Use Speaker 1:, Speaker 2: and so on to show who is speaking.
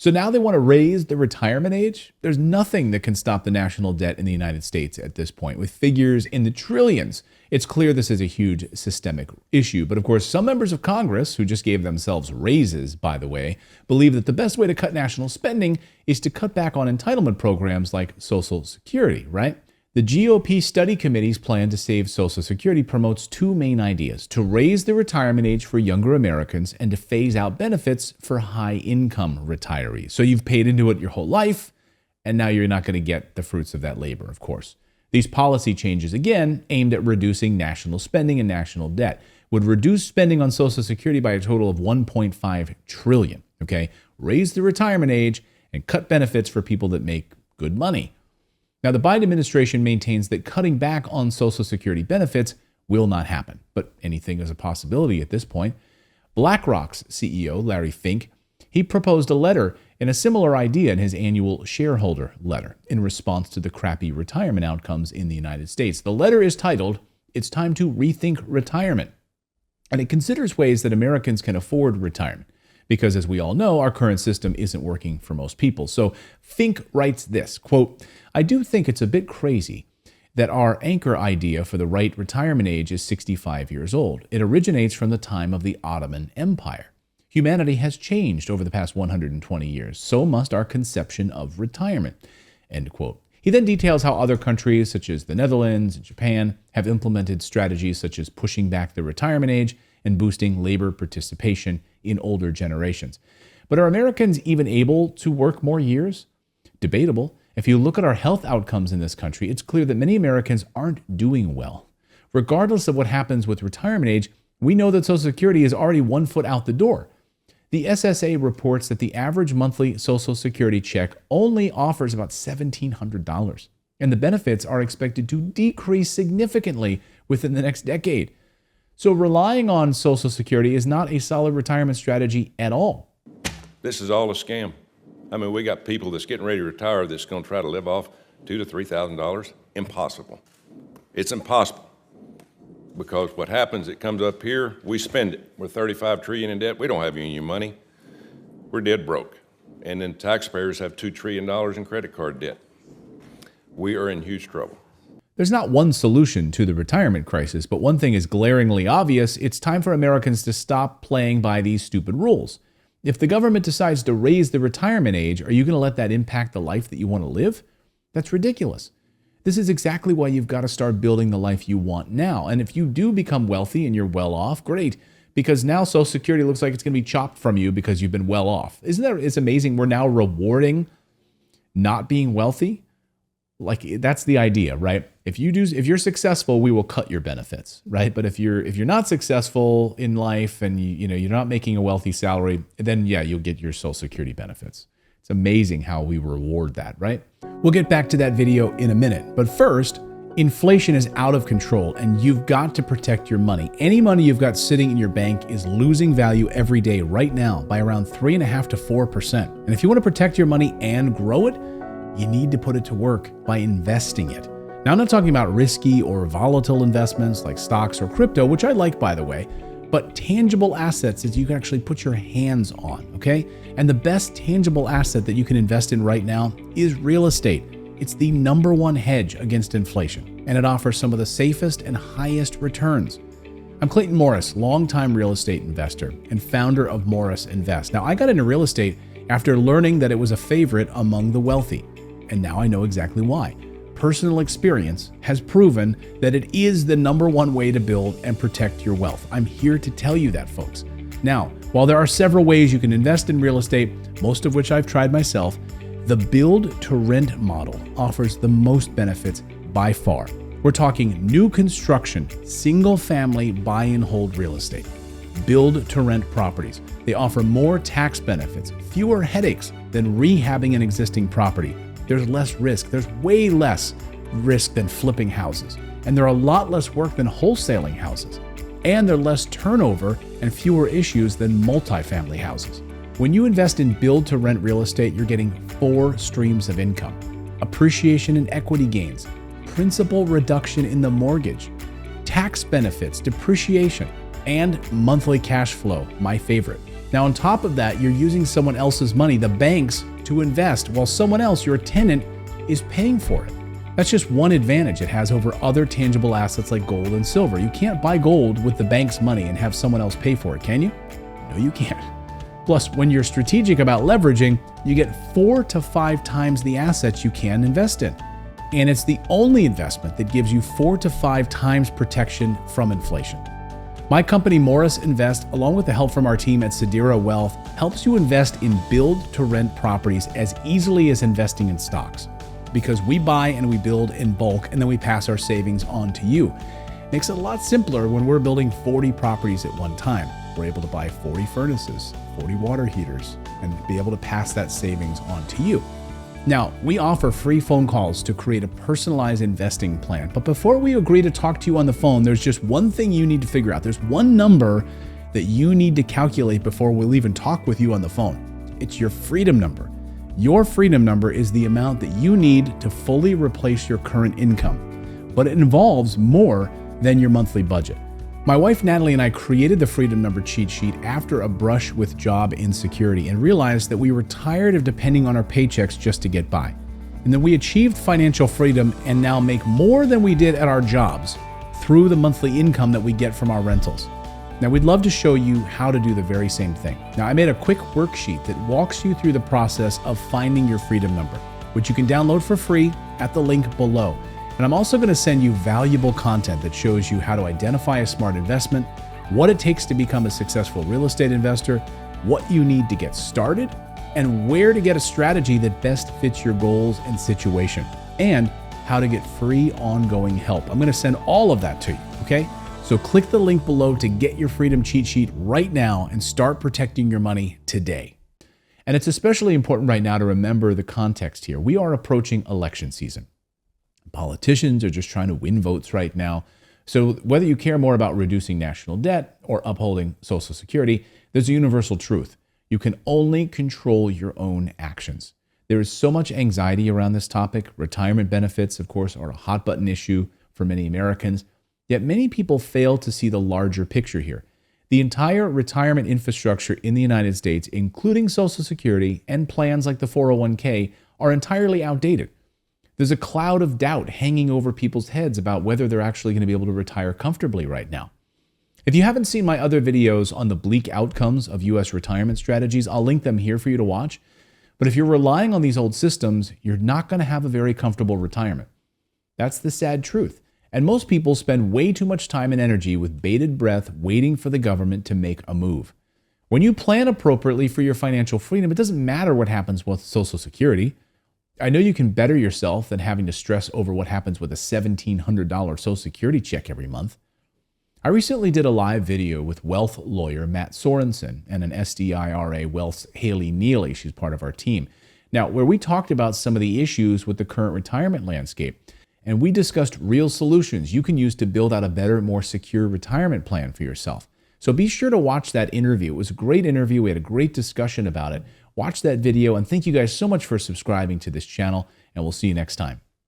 Speaker 1: So now they want to raise the retirement age? There's nothing that can stop the national debt in the United States at this point, with figures in the trillions. It's clear this is a huge systemic issue. But of course, some members of Congress, who just gave themselves raises, by the way, believe that the best way to cut national spending is to cut back on entitlement programs like Social Security, right? The GOP Study Committee's plan to save Social Security promotes two main ideas: to raise the retirement age for younger Americans and to phase out benefits for high-income retirees. So you've paid into it your whole life, and now you're not going to get the fruits of that labor, of course. These policy changes, again, aimed at reducing national spending and national debt, would reduce spending on Social Security by a total of $1.5 trillion, okay? Raise the retirement age and cut benefits for people that make good money. Now, the Biden administration maintains that cutting back on Social Security benefits will not happen, but anything is a possibility at this point. BlackRock's CEO, Larry Fink, he proposed a letter in a similar idea in his annual shareholder letter in response to the crappy retirement outcomes in the United States. The letter is titled, "It's Time to Rethink Retirement," and it considers ways that Americans can afford retirement, because as we all know, our current system isn't working for most people. So Fink writes this, quote, "I do think it's a bit crazy that our anchor idea for the right retirement age is 65 years old. It originates from the time of the Ottoman Empire. Humanity has changed over the past 120 years. So must our conception of retirement," end quote. He then details how other countries, such as the Netherlands and Japan, have implemented strategies such as pushing back the retirement age and boosting labor participation in older generations. But are Americans even able to work more years? Debatable. If you look at our health outcomes in this country, it's clear that many Americans aren't doing well. Regardless of what happens with retirement age, we know that Social Security is already 1 foot out the door. The SSA reports that the average monthly Social Security check only offers about $1,700, and the benefits are expected to decrease significantly within the next decade. So relying on Social Security is not a solid retirement strategy at all.
Speaker 2: This is all a scam. I mean, we got people that's getting ready to retire that's going to try to live off $2,000 to $3,000. Impossible. It's impossible. Because what happens, it comes up here, we spend it. We're $35 trillion in debt. We don't have any money. We're dead broke. And then taxpayers have $2 trillion in credit card debt. We are in huge trouble.
Speaker 1: There's not one solution to the retirement crisis, but one thing is glaringly obvious: it's time for Americans to stop playing by these stupid rules. If the government decides to raise the retirement age, are you going to let that impact the life that you want to live? That's ridiculous. This is exactly why you've got to start building the life you want now. And if you do become wealthy and you're well off, great, because now Social Security looks like it's going to be chopped from you because you've been well off. Isn't that, it's amazing we're now rewarding not being wealthy? Like, that's the idea, right? If you're successful, we will cut your benefits, right? But if you're not successful in life and you're not making a wealthy salary, then yeah, you'll get your Social Security benefits. It's amazing how we reward that, right? We'll get back to that video in a minute. But first, inflation is out of control and you've got to protect your money. Any money you've got sitting in your bank is losing value every day right now by around 3.5% to 4%. And if you want to protect your money and grow it, you need to put it to work by investing it. Now, I'm not talking about risky or volatile investments like stocks or crypto, which I like, by the way, but tangible assets that you can actually put your hands on, okay? And the best tangible asset that you can invest in right now is real estate. It's the #1 hedge against inflation, and it offers some of the safest and highest returns. I'm Clayton Morris, longtime real estate investor and founder of Morris Invest. Now, I got into real estate after learning that it was a favorite among the wealthy, and now I know exactly why. Personal experience has proven that it is the #1 way to build and protect your wealth. I'm here to tell you that, folks. Now, while there are several ways you can invest in real estate, most of which I've tried myself, the build-to-rent model offers the most benefits by far. We're talking new construction, single-family buy and hold real estate. Build-to-rent properties. They offer more tax benefits, fewer headaches than rehabbing an existing property. There's less risk. There's way less risk than flipping houses. And they're a lot less work than wholesaling houses. And they're less turnover and fewer issues than multifamily houses. When you invest in build-to-rent real estate, you're getting 4 streams of income: appreciation and equity gains, principal reduction in the mortgage, tax benefits, depreciation, and monthly cash flow, my favorite. Now, on top of that, you're using someone else's money, the banks, to invest, while someone else, your tenant, is paying for it. That's just one advantage it has over other tangible assets like gold and silver. You can't buy gold with the bank's money and have someone else pay for it, can you? No, you can't. Plus, when you're strategic about leveraging, you get 4 to 5 times the assets you can invest in. And it's the only investment that gives you 4 to 5 times protection from inflation. My company, Morris Invest, along with the help from our team at Sedera Wealth, helps you invest in build-to-rent properties as easily as investing in stocks. Because we buy and we build in bulk, and then we pass our savings on to you. Makes it a lot simpler when we're building 40 properties at one time. We're able to buy 40 furnaces, 40 water heaters, and be able to pass that savings on to you. Now, we offer free phone calls to create a personalized investing plan. But before we agree to talk to you on the phone, there's just one thing you need to figure out. There's one number that you need to calculate before we'll even talk with you on the phone. It's your freedom number. Your freedom number is the amount that you need to fully replace your current income, but it involves more than your monthly budget. My wife Natalie and I created the Freedom Number cheat sheet after a brush with job insecurity and realized that we were tired of depending on our paychecks just to get by. And then we achieved financial freedom and now make more than we did at our jobs through the monthly income that we get from our rentals. Now, we'd love to show you how to do the very same thing. Now, I made a quick worksheet that walks you through the process of finding your freedom number, which you can download for free at the link below. And I'm also going to send you valuable content that shows you how to identify a smart investment, what it takes to become a successful real estate investor, what you need to get started, and where to get a strategy that best fits your goals and situation, and how to get free ongoing help. I'm going to send all of that to you, okay? So click the link below to get your freedom cheat sheet right now and start protecting your money today. And it's especially important right now to remember the context here. We are approaching election season. Politicians are just trying to win votes right now. So whether you care more about reducing national debt or upholding Social Security, there's a universal truth. You can only control your own actions. There is so much anxiety around this topic. Retirement benefits, of course, are a hot button issue for many Americans. Yet many people fail to see the larger picture here. The entire retirement infrastructure in the United States, including Social Security and plans like the 401k, are entirely outdated. There's a cloud of doubt hanging over people's heads about whether they're actually going to be able to retire comfortably right now. If you haven't seen my other videos on the bleak outcomes of U.S. retirement strategies, I'll link them here for you to watch. But if you're relying on these old systems, you're not going to have a very comfortable retirement. That's the sad truth. And most people spend way too much time and energy with bated breath waiting for the government to make a move. When you plan appropriately for your financial freedom, it doesn't matter what happens with Social Security. I know you can better yourself than having to stress over what happens with a $1,700 Social Security check every month. I recently did a live video with wealth lawyer Matt Sorensen and an SDIRA Wealth's Haley Neely. She's part of our team. Now, where we talked about some of the issues with the current retirement landscape, and we discussed real solutions you can use to build out a better, more secure retirement plan for yourself. So be sure to watch that interview. It was a great interview. We had a great discussion about it. Watch that video, and thank you guys so much for subscribing to this channel, and we'll see you next time.